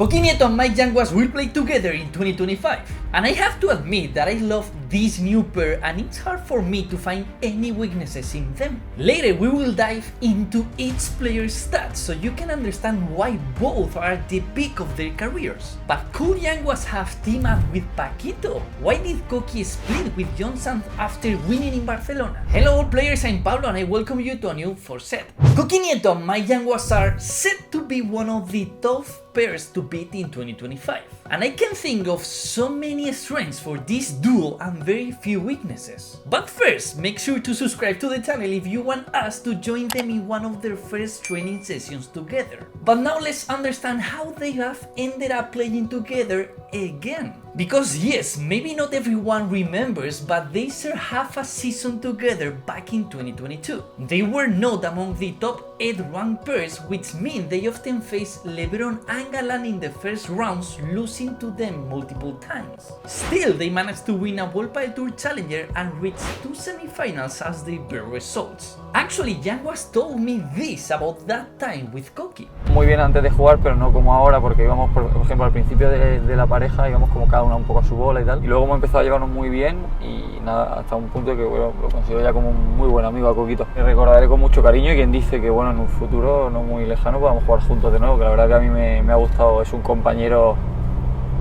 Coki Nieto and Mike Yanguas will play together in 2025, and I have to admit that I love this new pair and it's hard for me to find any weaknesses in them. Later we will dive into each player's stats so you can understand why both are at the peak of their careers. But could Yanguas have teamed up with Paquito? Why did Coki split with John Sanz after winning in Barcelona? Hello all players, I'm Pablo and I welcome you to a new 4Set. Coki Nieto and Mike Yanguas are set to be one of the tough pairs to beat in 2025. And I can think of so many strengths for this duo and very few weaknesses. But first, make sure to subscribe to the channel if you want us to join them in one of their first training sessions together. But now let's understand how they have ended up playing together again. Because yes, maybe not everyone remembers, but they shared half a season together back in 2022. They were not among the top 8 ranked pairs, which means they often faced LeBron and Galán in the first rounds, losing to them multiple times. Still, they managed to win a World Padel Tour Challenger and reach 2 semifinals as their best results. Actually, Yanguas told me this about that time with Coki. Muy bien antes de jugar, pero no como ahora, porque íbamos, por ejemplo, al principio de la pareja íbamos como cada uno un poco a su bola y tal. Y luego hemos empezado a llevarnos muy bien y nada, hasta un punto que bueno, lo considero ya como un muy buen amigo a Coquito. Le recordaré con mucho cariño y quien dice que bueno, en un futuro no muy lejano podamos jugar juntos de nuevo, que la verdad que a mí me ha gustado, es un compañero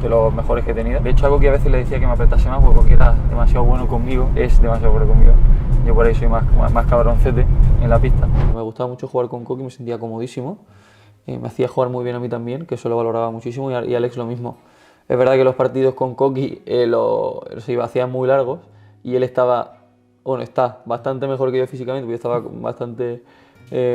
de los mejores que he tenido. De hecho, a Coki a veces le decía que me apretase más porque Coki era demasiado bueno conmigo, es demasiado bueno conmigo. Yo por ahí soy más cabroncete en la pista. Me gustaba mucho jugar con Coki, me sentía comodísimo. Me hacía jugar muy bien a mí también, que eso lo valoraba muchísimo, y Alex lo mismo. Es verdad que los partidos con Coki se hacían muy largos y él está bastante mejor que yo físicamente, porque yo estaba bastante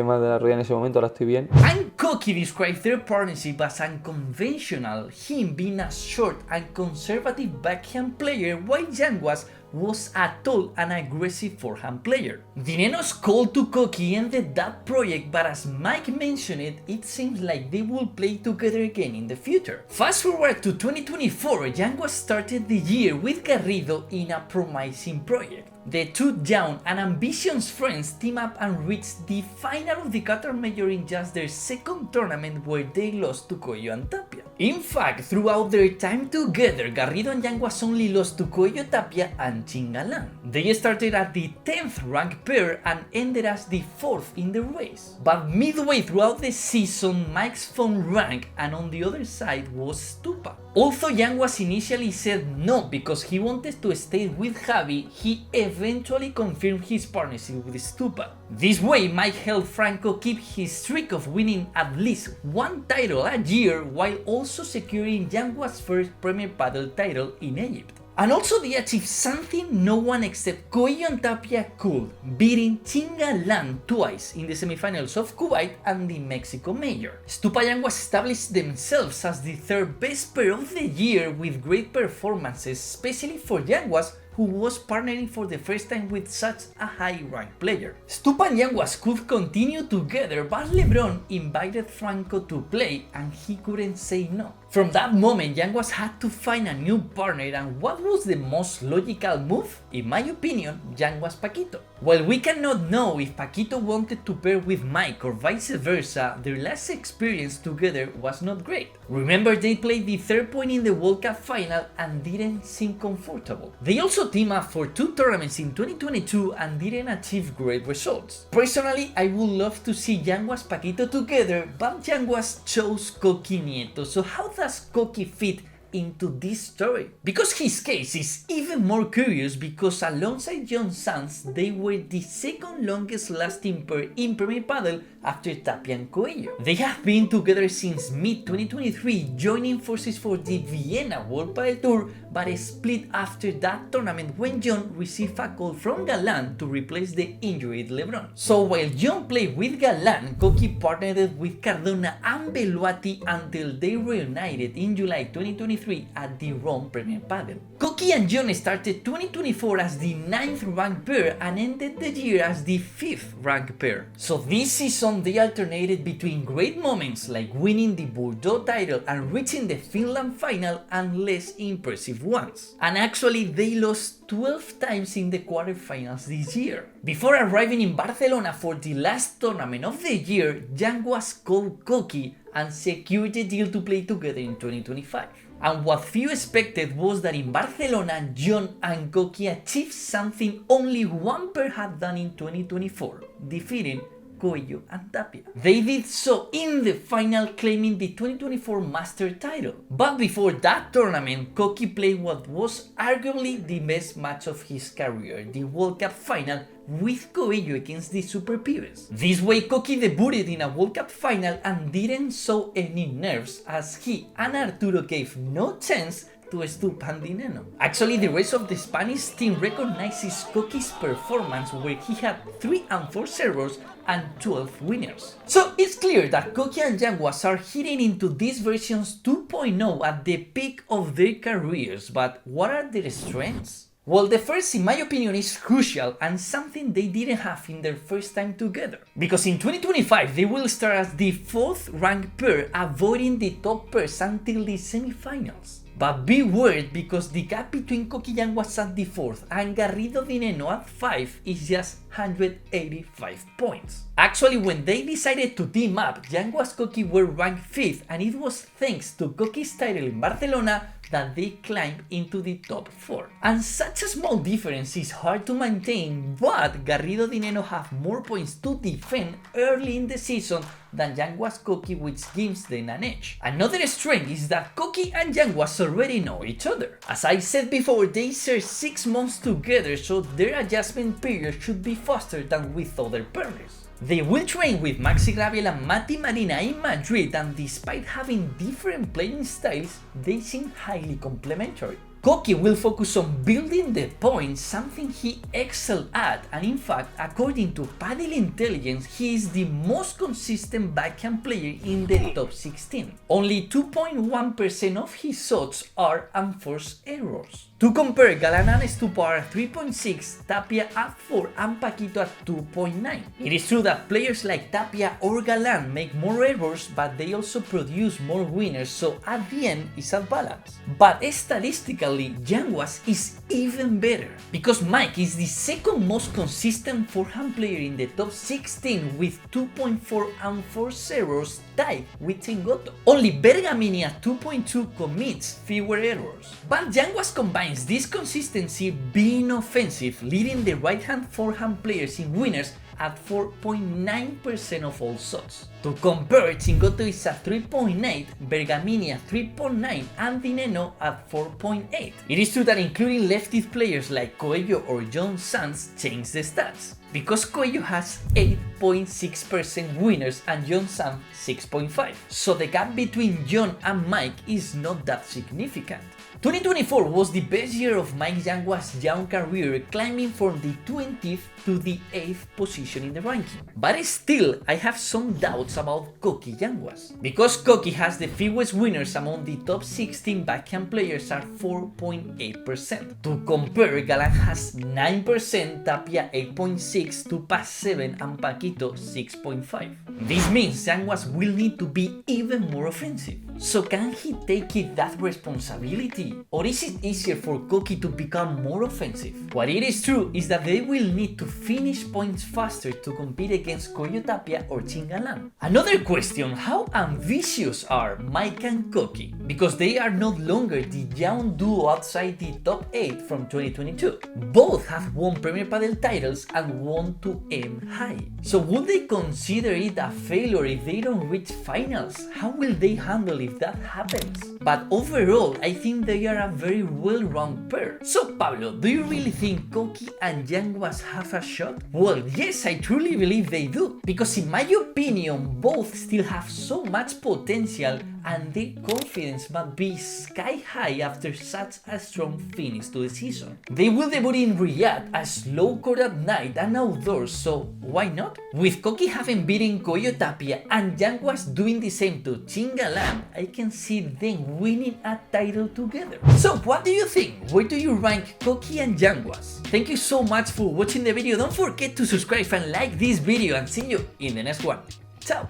más de la rodilla en ese momento, ahora estoy bien. And Coki described their partnership as unconventional, him being a short and conservative backhand player while Yanguas was a tall and aggressive forehand player. The Nenos call to Coki ended that project, but as Mike mentioned it seems like they will play together again in the future. Fast forward to 2024, Yanguas started the year with Garrido in a promising project. The two young and ambitious friends team up and reached the final of the Qatar Major in just their second tournament, where they lost to Coello and Tapia. In fact, throughout their time together, Garrido and Yanguas only lost to Coello, Tapia and Chingalan. They started at the 10th ranked pair and ended as the 4th in the race. But midway throughout the season, Mike's phone rang and on the other side was Stupa. Although Yanguas initially said no because he wanted to stay with Javi, he eventually confirmed his partnership with Stupa. This way, Mike helped Franco keep his streak of winning at least one title a year, while also securing Yanguas' first Premier Padel title in Egypt. And also they achieved something no one except Coello and Tapia could, beating Chingalan twice in the semifinals of Kuwait and the Mexico Major. Stupa Yanguas established themselves as the third best pair of the year with great performances, especially for Yanguas, who was partnering for the first time with such a high-ranked player. Stupa and Yanguas could continue together, but LeBron invited Franco to play and he couldn't say no. From that moment, Yanguas had to find a new partner, and what was the most logical move? In my opinion, Yanguas Paquito. While we cannot know if Paquito wanted to pair with Mike or vice versa, their last experience together was not great. Remember, they played the third point in the World Cup final and didn't seem comfortable. They also teamed up for 2 tournaments in 2022 and didn't achieve great results. Personally, I would love to see Yanguas Paquito together, but Yanguas chose Coki Nieto, so how does Coki fit into this story? Because his case is even more curious, because alongside John Sanz, they were the second longest lasting pair in Premier Padel after Tapia and Coello. They have been together since mid-2023, joining forces for the Vienna World Padel Tour, but split after that tournament when John received a call from Galán to replace the injured LeBron. So while John played with Galán, Coki partnered with Cardona and Belotti until they reunited in July 2023 at the Rome Premier Padel. Coki and John started 2024 as the 9th ranked pair and ended the year as the 5th ranked pair. So this season they alternated between great moments like winning the Bordeaux title and reaching the Finland final and less impressive ones. And actually they lost 12 times in the quarterfinals this year. Before arriving in Barcelona for the last tournament of the year, Yanguas called Coki and secured a deal to play together in 2025. And what few expected was that in Barcelona, Jon and Coki achieved something only one pair had done in 2024, defeating Coello and Tapia. They did so in the final, claiming the 2024 Master title. But before that tournament, Coki played what was arguably the best match of his career, the World Cup final with Coello against the Super Pibes. This way, Coki debuted in a World Cup final and didn't show any nerves, as he and Arturo gave no chance to Stupan Dineno. Actually, the rest of the Spanish team recognizes Coki's performance, where he had 3 unforced errors and 12 winners. So it's clear that Coki and Yanguas are heading into this version's 2.0 at the peak of their careers, but what are their strengths? Well, the first, in my opinion, is crucial and something they didn't have in their first time together. Because in 2025, they will start as the 4th ranked pair, avoiding the top pairs until the semifinals. But be worried, because the gap between Coki Yanguas at the 4th and Garrido Dineno at 5 is just 185 points. Actually, when they decided to team up, Yanguas Coki were ranked 5th, and it was thanks to Coki's title in Barcelona that they climbed into the top 4. And such a small difference is hard to maintain, but Garrido Dineno have more points to defend early in the season than Yanguas Coki, which gives them an edge. Another strength is that Coki and Yanguas already know each other. As I said before, they share 6 months together, so their adjustment period should be faster than with other pairs. They will train with Maxi Graviel and Mati Marina in Madrid, and despite having different playing styles, they seem highly complementary. Coki will focus on building the points, something he excelled at, and in fact, according to Padel Intelligence, he is the most consistent backhand player in the top 16. Only 2.1% of his shots are unforced errors. To compare, Galan and Estupar at 3.6, Tapia at 4 and Paquito at 2.9. It is true that players like Tapia or Galan make more errors, but they also produce more winners, so at the end it's a balance. But statistically, Yanguas is even better, because Mike is the second most consistent forehand player in the top 16 with 2.4 unforced errors, tied with Chingoto. Only Bergamini at 2.2 commits fewer errors. But Yanguas combines this consistency being offensive, leading the right-hand forehand players in winners at 4.9% of all shots. To compare, Chingoto is at 3.8, Bergamini at 3.9 and Dineno at 4.8. It is true that including lefty players like Coello or John Sanz change the stats, because Coello has 8.6% winners and John Sanz 6.5, so the gap between John and Mike is not that significant. 2024 was the best year of Mike Yanguas' young career, climbing from the 20th to the 8th position in the ranking. But still, I have some doubts about Coki Yanguas, because Coki has the fewest winners among the top 16 backhand players at 4.8%. To compare, Galan has 9%, Tapia 8.6, Tupa 7 and Paquito 6.5. This means Yanguas will need to be even more offensive. So can he take it that responsibility? Or is it easier for Coki to become more offensive? What it is true is that they will need to finish points faster to compete against Coello Tapia or Chingalan. Another question, how ambitious are Mike and Coki? Because they are no longer the young duo outside the top 8 from 2022. Both have won Premier Padel titles and want to aim high. So would they consider it a failure if they don't reach finals? How will they handle if that happens? But overall, I think they are a very well-rounded pair. So Pablo, do you really think Coki and Yanguas have a shot? Well, yes, I truly believe they do, because in my opinion, both still have so much potential and their confidence must be sky high after such a strong finish to the season. They will debut in Riyadh, a slow court at night and outdoors, so why not? With Coki having beaten Coello Tapia and Yanguas doing the same to Chingalan, I can see them winning a title together. So what do you think? Where do you rank Coki and Yanguas? Thank you so much for watching the video. Don't forget to subscribe and like this video, and see you in the next one. Ciao!